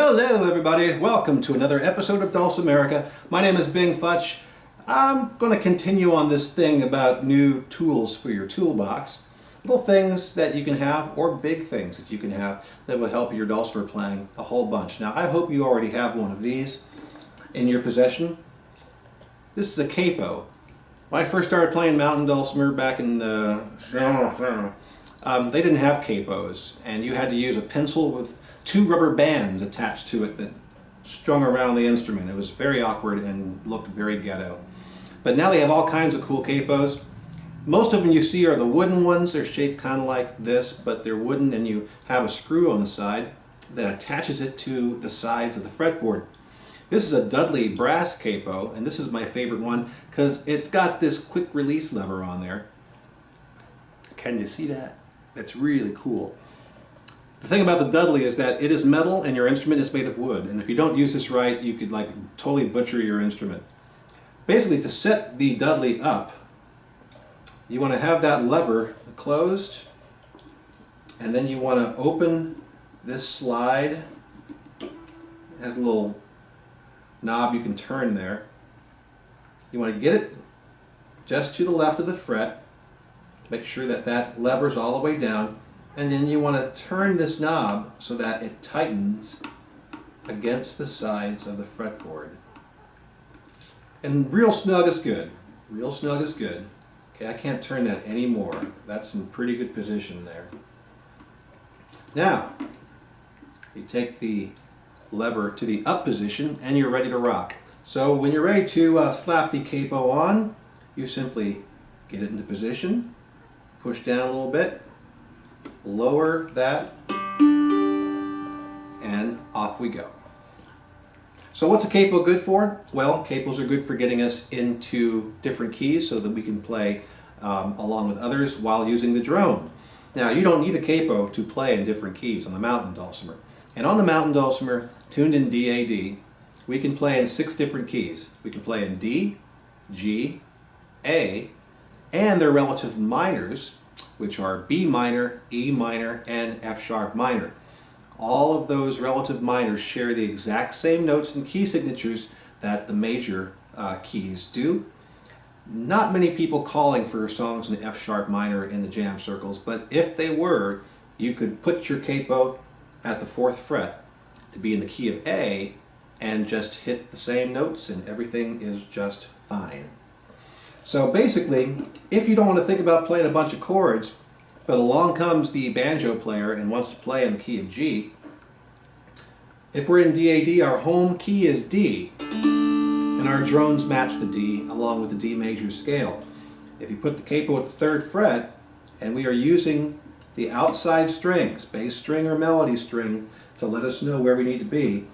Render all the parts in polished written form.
Hello everybody, welcome to another episode of Dulcimerica. My name is Futch. I'm going to continue on this thing about new tools for your toolbox. Little things that you can have, or big things that you can have, that will help your dulcimer playing a whole bunch. Now I hope you already have one of these in your possession. This is a capo. When I first started playing mountain dulcimer back in the... they didn't have capos, and you had to use a pencil with two rubber bands attached to it that strung around the instrument. It was very awkward and looked very ghetto. But now they have all kinds of cool capos. Most of them you see are the wooden ones. They're shaped kind of like this, but they're wooden, and you have a screw on the side that attaches it to the sides of the fretboard. This is a Dudley brass capo, and this is my favorite one because it's got this quick release lever on there. Can you see that? That's really cool. The thing about the Dudley is that it is metal and your instrument is made of wood, and if you don't use this right, you could totally butcher your instrument. Basically, to set the Dudley up, you want to have that lever closed, and then you want to open this slide. It has a little knob you can turn there. You want to get it just to the left of the fret, make sure that that lever's all the way down, and then you want to turn this knob so that it tightens against the sides of the fretboard. And real snug is good. Real snug is good. Okay, I can't turn that anymore. That's in pretty good position there. Now, you take the lever to the up position and you're ready to rock. So when you're ready to slap the capo on, you simply get it into position, push down a little bit, lower that, and off we go. So what's a capo good for? Well, capos are good for getting us into different keys so that we can play along with others while using the drone. Now, you don't need a capo to play in different keys on the mountain dulcimer. And on the mountain dulcimer, tuned in DAD, we can play in 6 different keys. We can play in D, G, A, and their relative minors, which are B minor, E minor, and F sharp minor. All of those relative minors share the exact same notes and key signatures that the major keys do. Not many people calling for songs in F sharp minor in the jam circles, but if they were, you could put your capo at the 4th fret to be in the key of A and just hit the same notes and everything is just fine. So basically, if you don't want to think about playing a bunch of chords, but along comes the banjo player and wants to play in the key of G, if we're in DAD, our home key is D, and our drones match the D along with the D major scale. If you put the capo at the 3rd fret, and we are using the outside strings, bass string or melody string, to let us know where we need to be,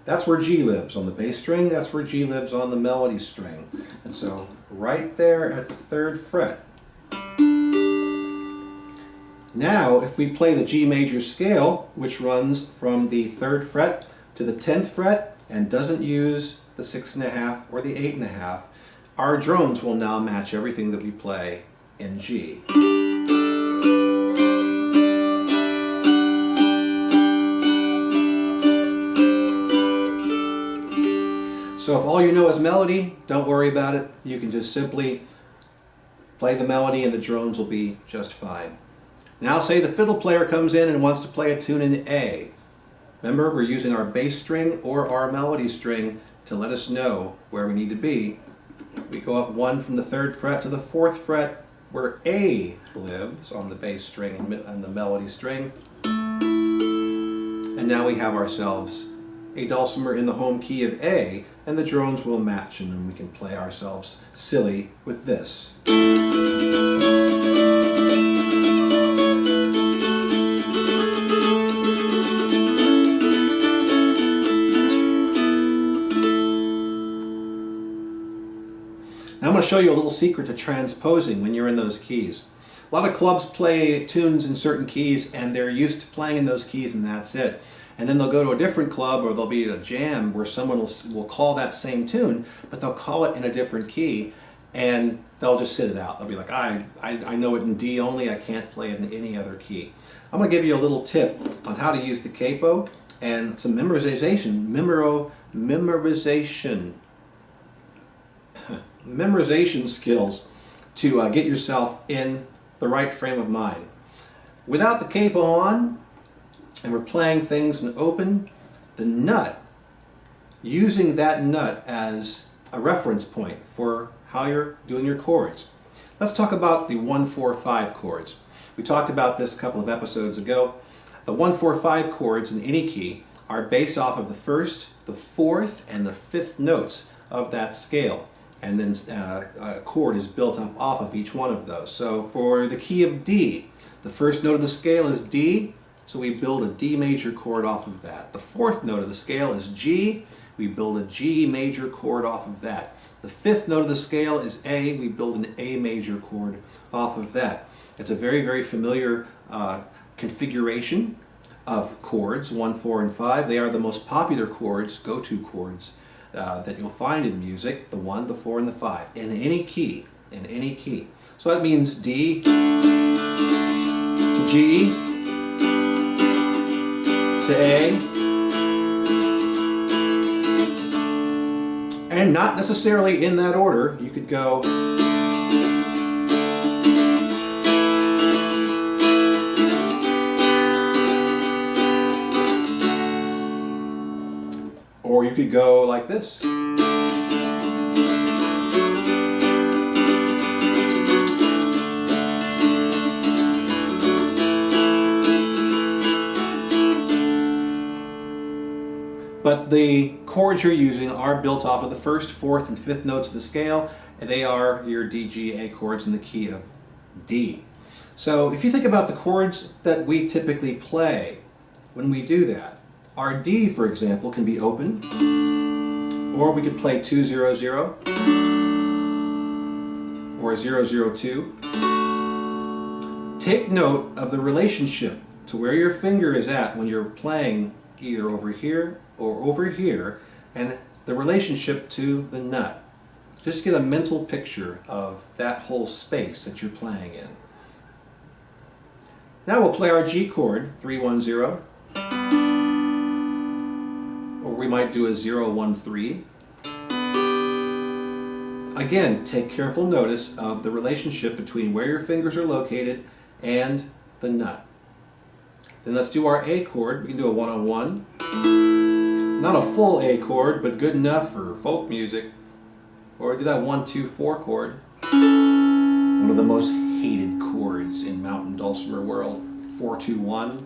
that's where G lives on the bass string, that's where G lives on the melody string. And so right there at the 3rd fret. Now if we play the G major scale, which runs from the 3rd fret to the 10th fret and doesn't use the 6.5 or the 8.5, our drones will now match everything that we play in G. So if all you know is melody, don't worry about it. You can just simply play the melody and the drones will be just fine. Now say the fiddle player comes in and wants to play a tune in A. Remember, we're using our bass string or our melody string to let us know where we need to be. We go up 1 from the 3rd fret to the 4th fret where A lives on the bass string and the melody string. And now we have ourselves a dulcimer in the home key of A, and the drones will match, and then we can play ourselves silly with this. Now I'm going to show you a little secret to transposing when you're in those keys. A lot of clubs play tunes in certain keys and they're used to playing in those keys and that's it. And then they'll go to a different club or they'll be at a jam where someone will call that same tune, but they'll call it in a different key and they'll just sit it out. They'll be like, I know it in D only, I can't play it in any other key. I'm going to give you a little tip on how to use the capo and some memorization, memorization skills to get yourself in the right frame of mind. Without the capo on, and we're playing things in open, the nut, using that nut as a reference point for how you're doing your chords. Let's talk about the 1-4-5 chords. We talked about this a couple of episodes ago. The 1-4-5 chords in any key are based off of the first, the fourth, and the fifth notes of that scale. And then a chord is built up off of each one of those. So for the key of D, the first note of the scale is D, so we build a D major chord off of that. The fourth note of the scale is G, we build a G major chord off of that. The fifth note of the scale is A, we build an A major chord off of that. It's a very, very familiar configuration of chords, 1, 4, and 5. They are the most popular chords, go-to chords, that you'll find in music, the 1, the 4, and the 5, in any key, in any key. So that means D to G to A, and not necessarily in that order. You could go or you could go like this. But the chords you're using are built off of the first, fourth, and fifth notes of the scale, and they are your D, G, A chords in the key of D. So if you think about the chords that we typically play when we do that, our D, for example, can be open, or we could play 2-0-0 or 0-0-2. Take note of the relationship to where your finger is at when you're playing either over here or over here, and the relationship to the nut. Just get a mental picture of that whole space that you're playing in. Now we'll play our G chord, 3-1-0. Or we might do a 0-1-3. Again, take careful notice of the relationship between where your fingers are located and the nut. Then let's do our A chord. We can do a 1-on-1. Not a full A chord, but good enough for folk music. Or do that 1-2-4 chord. One of the most hated chords in mountain dulcimer world. 4-2-1.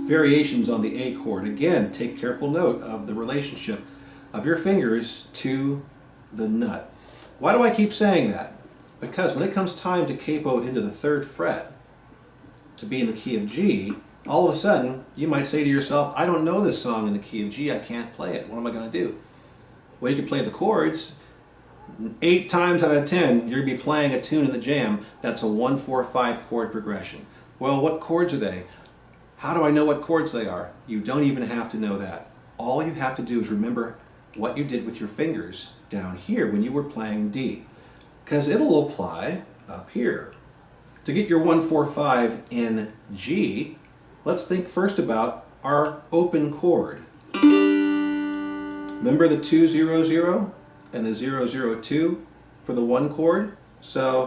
Variations on the A chord. Again, take careful note of the relationship of your fingers to the nut. Why do I keep saying that? Because when it comes time to capo into the 3rd fret, to be in the key of G, all of a sudden you might say to yourself, I don't know this song in the key of G, I can't play it. What am I going to do? Well, you can play the chords. 8 times out of 10, you're going to be playing a tune in the jam that's a 1-4-5 chord progression. Well, what chords are they? How do I know what chords they are? You don't even have to know that. All you have to do is remember what you did with your fingers down here when you were playing D, because it'll apply up here. To get your 1-4-5 in G, let's think first about our open chord. Remember the 2-0-0 and the 0-0-2 for the 1 chord? So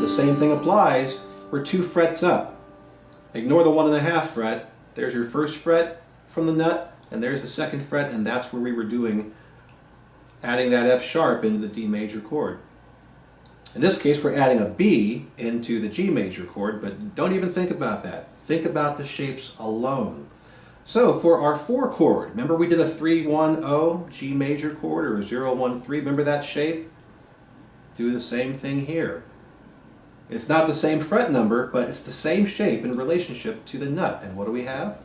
the same thing applies. We're 2 frets up. Ignore the 1.5 fret. There's your 1st fret from the nut, and there's the 2nd fret, and that's where we were doing, adding that F sharp into the D major chord. In this case, we're adding a B into the G major chord, but don't even think about that. Think about the shapes alone. So for our 4 chord, remember we did a 3-1-0 G major chord or a 0-1-3, remember that shape? Do the same thing here. It's not the same fret number, but it's the same shape in relationship to the nut. And what do we have?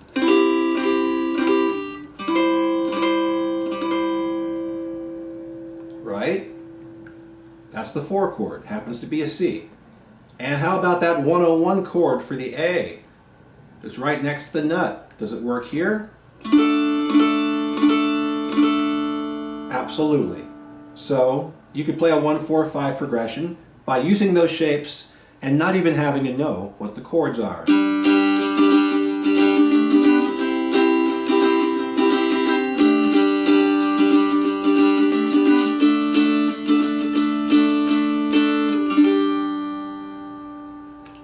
Right? That's the 4 chord. Happens to be a C. And how about that 101 chord for the A? It's right next to the nut. Does it work here? Absolutely. So you could play a 1-4-5 progression by using those shapes and not even having to know what the chords are.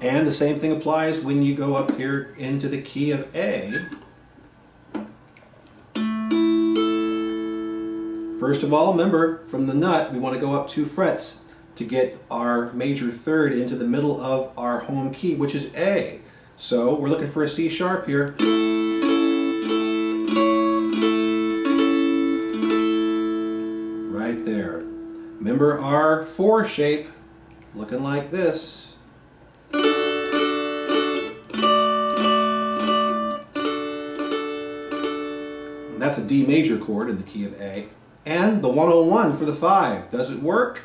And the same thing applies when you go up here into the key of A. First of all, remember, from the nut, we want to go up 2 frets to get our major third into the middle of our home key, which is A. So we're looking for a C sharp here. Right there. Remember our 4 shape, looking like this. That's a D major chord in the key of A. And the 101 for the 5. Does it work?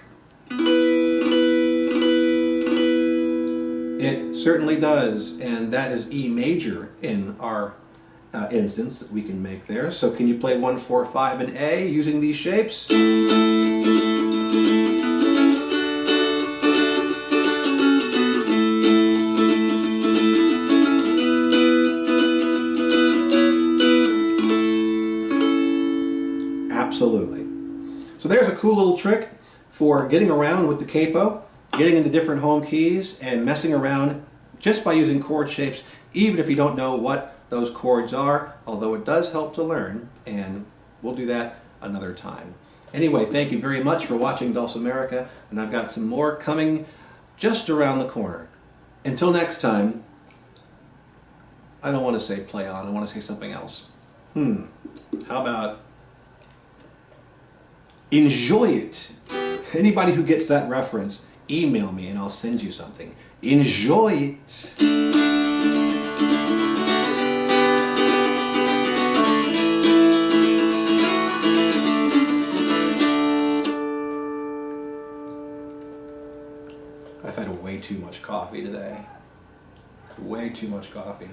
It certainly does, and that is E major in our instance that we can make there. So can you play 1-4-5 in A using these shapes? Absolutely. So there's a cool little trick for getting around with the capo, getting into different home keys and messing around just by using chord shapes, even if you don't know what those chords are, although it does help to learn, and we'll do that another time. Anyway, thank you very much for watching Dulcimerica, and I've got some more coming just around the corner. Until next time, I don't want to say play on, I want to say something else. How about enjoy it? Anybody who gets that reference, email me and I'll send you something. Enjoy it! I've had way too much coffee today. Way too much coffee.